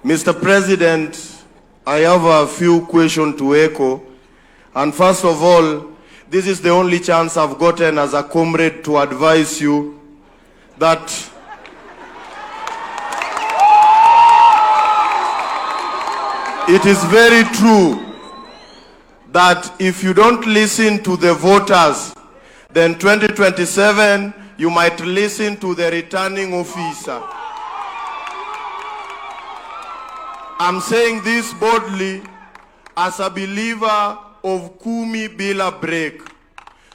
Mr. President, I have a few questions to echo. And first of all, this is the only chance I've gotten as a comrade to advise you that it is very true that if you don't listen to the voters, then 2027, you might listen to the returning officer. I'm saying this boldly as a believer of kumi bila break.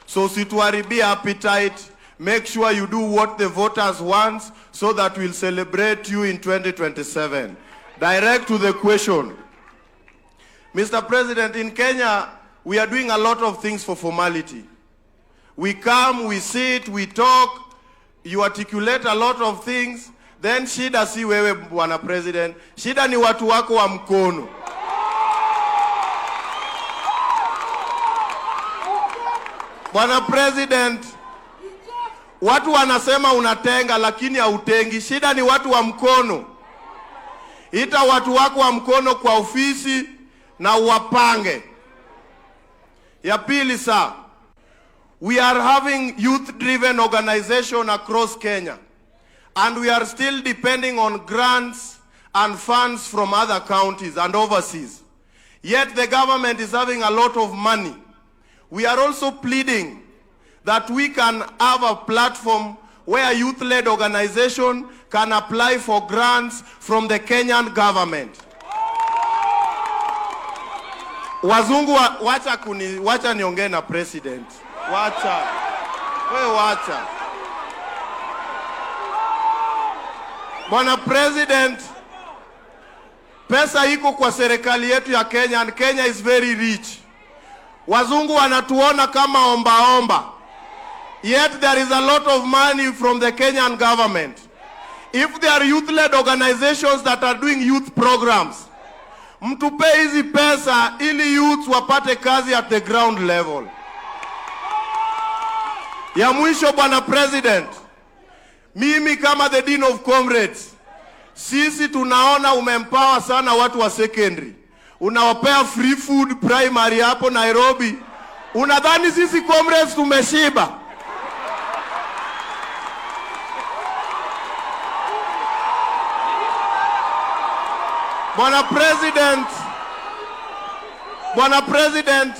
So situaribi appetite, make sure you do what the voters want so that we'll celebrate you in 2027. Direct to the question. Mr. President, in Kenya, we are doing a lot of things for formality. We come, we sit, we talk, you articulate a lot of things, then shida si wewe Bwana President, shida ni watu wako wa mkono. Bwana President, watu wanasema unatenga lakini hautengi, shida ni watu wa mkono. Ita watu wako wa mkono kwa ofisi na uwapange. Ya pili sir, we are having youth-driven organization across Kenya, and we are still depending on grants and funds from other counties and overseas. Yet the government is having a lot of money. We are also pleading that we can have a platform where youth-led organization can apply for grants from the Kenyan government. Wazungu wacha niongee na President. Wacha. Wewe wacha. Bwana President, pesa iko kwa serikali yetu ya Kenya, and Kenya is very rich. Wazungu wanatuona kama omba. Yet there is a lot of money from the Kenyan government. If there are youth-led organizations that are doing youth programs, mtupe hizi pesa ili youth wapate kazi at the ground level. Ya mwisho Bwana President, mimi kama the Dean of Comrades, sisi tunaona umempower sana watu wa secondary. Unawapea free food primary hapo Nairobi. Unadhani sisi comrades tumeshiba? Bwana President,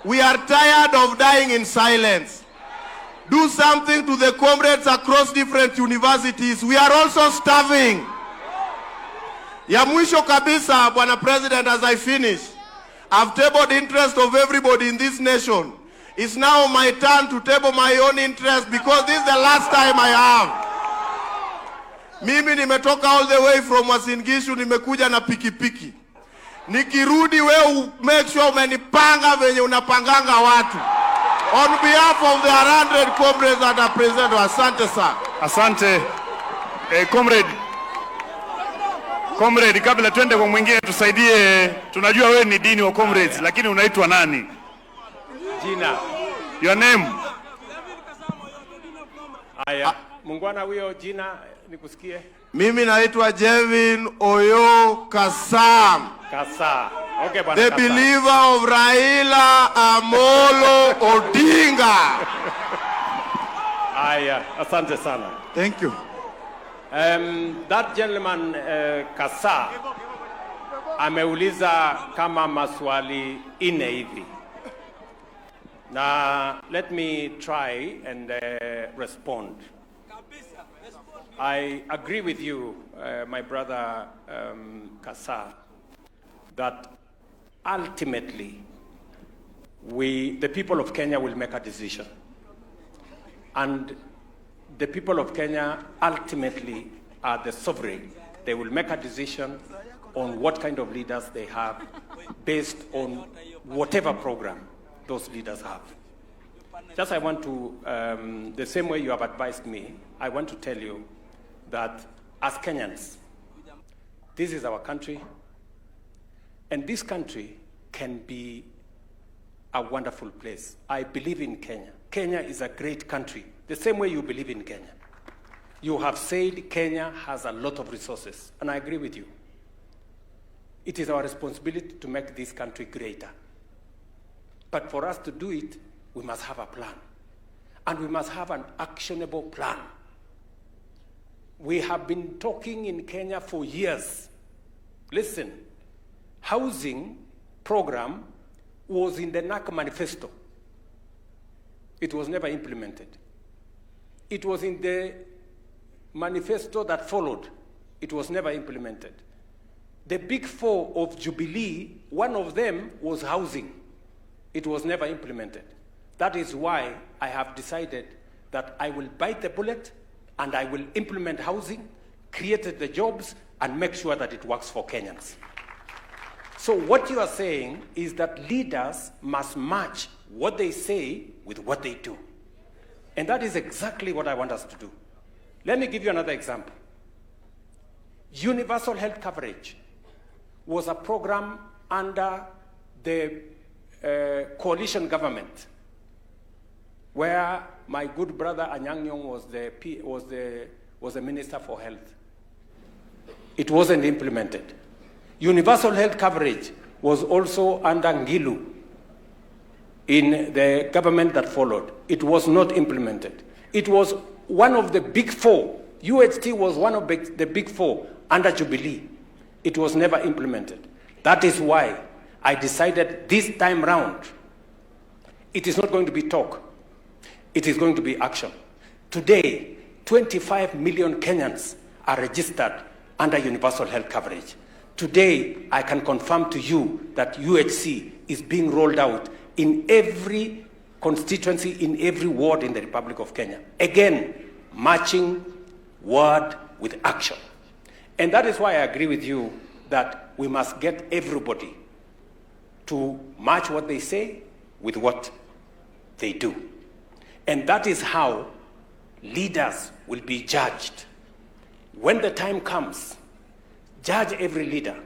we are tired of dying in silence. Do something to the comrades across different universities. We are also starving. Ya mwisho kabisa, Bwana President, as I finish, I've tabled interest of everybody in this nation. It's now my turn to table my own interest because this is the last time I have. Mimi nimetoka all the way from Uasin Gishu, nimekuja na pikipiki. Nikirudi wewe make sure umenipanga venye unapanganga watu. On behalf of the 100 comrades that are present, asante sir. Asante. Comrade, kabla twende kwa mwingine tusaidie, tunajua wewe ni dini wa comrades, lakini unaitwa nani? Jina. Your name? Aya, mungwana huyo jina nikusikie. Mimi naitwa Jevin Oyoo Kasam. Kasa. Okay, bwana The Kasa. believer of Raila Amolo Odinga. Aya, asante sana. Thank you. That gentleman Kasa ameuliza kama maswali ine hivi. Now let me try and respond. I agree with you, my brother Kasa, that ultimately the people of Kenya will make a decision. And the people of Kenya ultimately are the sovereign. They will make a decision on what kind of leaders they have based on whatever program those leaders have. Just I want to, the same way you have advised me, I want to tell you that as Kenyans, this is our country, and this country can be a wonderful place. I believe in Kenya. Kenya is a great country, the same way you believe in Kenya. You have said Kenya has a lot of resources, and I agree with you. It is our responsibility to make this country greater. But for us to do it, we must have a plan. And we must have an actionable plan. We have been talking in Kenya for years. Listen, housing program was in the NAC manifesto. It was never implemented. It was in the manifesto that followed. It was never implemented. The big four of Jubilee, one of them was housing. It was never implemented. That is why I have decided that I will bite the bullet and I will implement housing, create the jobs, and make sure that it works for Kenyans. So what you are saying is that leaders must match what they say with what they do. And that is exactly what I want us to do. Let me give you another example. Universal health coverage was a program under the coalition government, where my good brother Niongee was the Minister for Health. It wasn't implemented. Universal health coverage was also under Ngilu in the government that followed. It was not implemented. It was one of the big four. UHT was one of the big four under Jubilee. It was never implemented. That is why I decided this time round, it is not going to be talk. It is going to be action. Today, 25 million Kenyans are registered under universal health coverage. Today, I can confirm to you that UHC is being rolled out in every constituency, in every ward in the Republic of Kenya. Again, matching word with action. And that is why I agree with you that we must get everybody to match what they say with what they do. And that is how leaders will be judged. When the time comes, judge every leader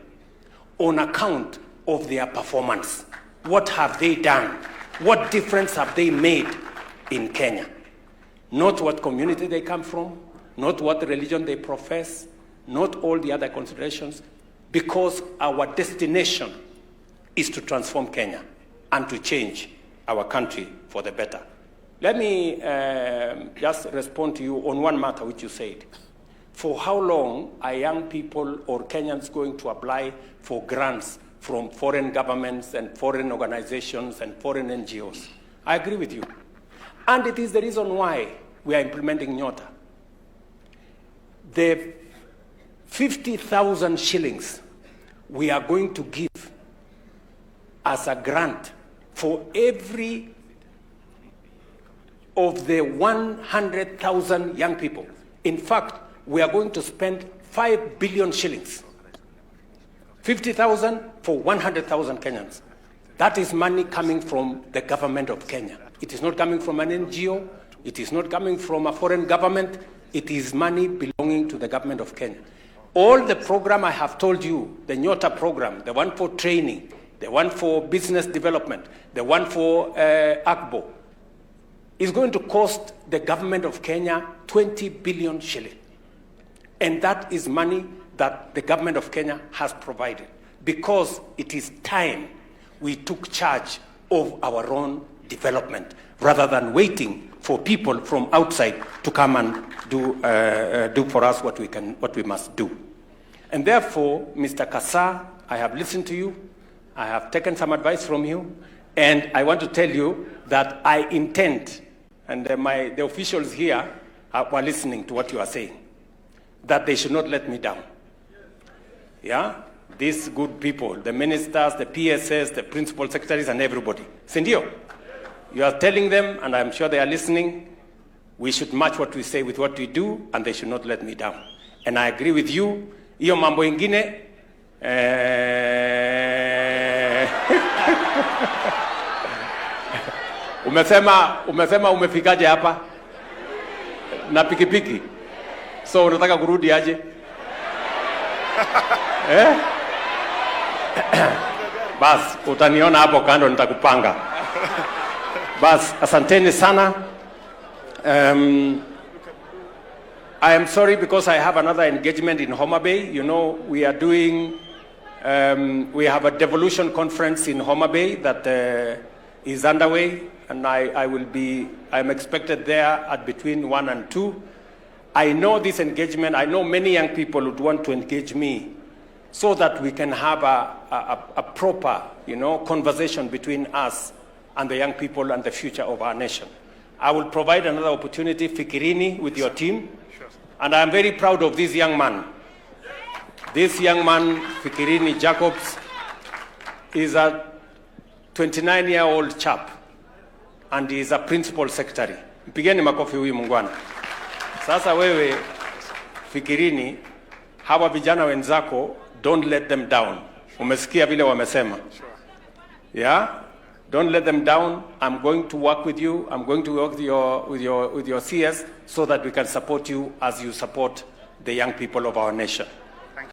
on account of their performance. What have they done? What difference have they made in Kenya? Not what community they come from, not what religion they profess, not all the other considerations, because our destination is to transform Kenya and to change our country for the better. Let me just respond to you on one matter which you said. For how long are young people or Kenyans going to apply for grants from foreign governments and foreign organizations and foreign NGOs? I agree with you. And it is the reason why we are implementing Nyota. The 50,000 shillings we are going to give as a grant for every of the 100,000 young people. In fact, we are going to spend 5 billion shillings. 50,000 for 100,000 Kenyans. That is money coming from the government of Kenya. It is not coming from an NGO. It is not coming from a foreign government. It is money belonging to the government of Kenya. All the program I have told you, the Nyota program, the one for training, the one for business development, the one for AJAABU, is going to cost the government of Kenya 20 billion shillings. And that is money that the government of Kenya has provided, because it is time we took charge of our own development rather than waiting for people from outside to come and do for us what we must do. And therefore, Mr. Kasa, I have listened to you, I have taken some advice from you, and I want to tell you that I intend, and the officials here were listening to what you are saying, that they should not let me down. Yeah? These good people, the ministers, the PSS, the principal secretaries, and everybody. Sindio, you are telling them, and I'm sure they are listening, we should match what we say with what we do, and they should not let me down. And I agree with you. Iyo mambo ingine, umesema umefikaje hapa na pikipiki, so unataka kurudi aje? Bas, utaniona hapo kando, nitakupanga. Bas, asanteni sana. I am sorry because I have another engagement in Homa Bay. You know, we are doing, we have a devolution conference in Homa Bay that is underway, and I'm expected there at between 1 and 2. I know this engagement. I know many young people would want to engage me so that we can have a proper, you know, conversation between us and the young people and the future of our nation. I will provide another opportunity, Fikirini, with your team. Sure. And I'm very proud of this young man. This young man, Fikirini Jacobs, is a 29-year-old chap, and he is a principal secretary. Mpigeni makofi huyu mungwana. Sasa wewe, Fikirini, hawa vijana wenzako, don't let them down. Umesikia vile wamesema. Yeah? Don't let them down. I'm going to work with you. I'm going to work with your CS so that we can support you as you support the young people of our nation.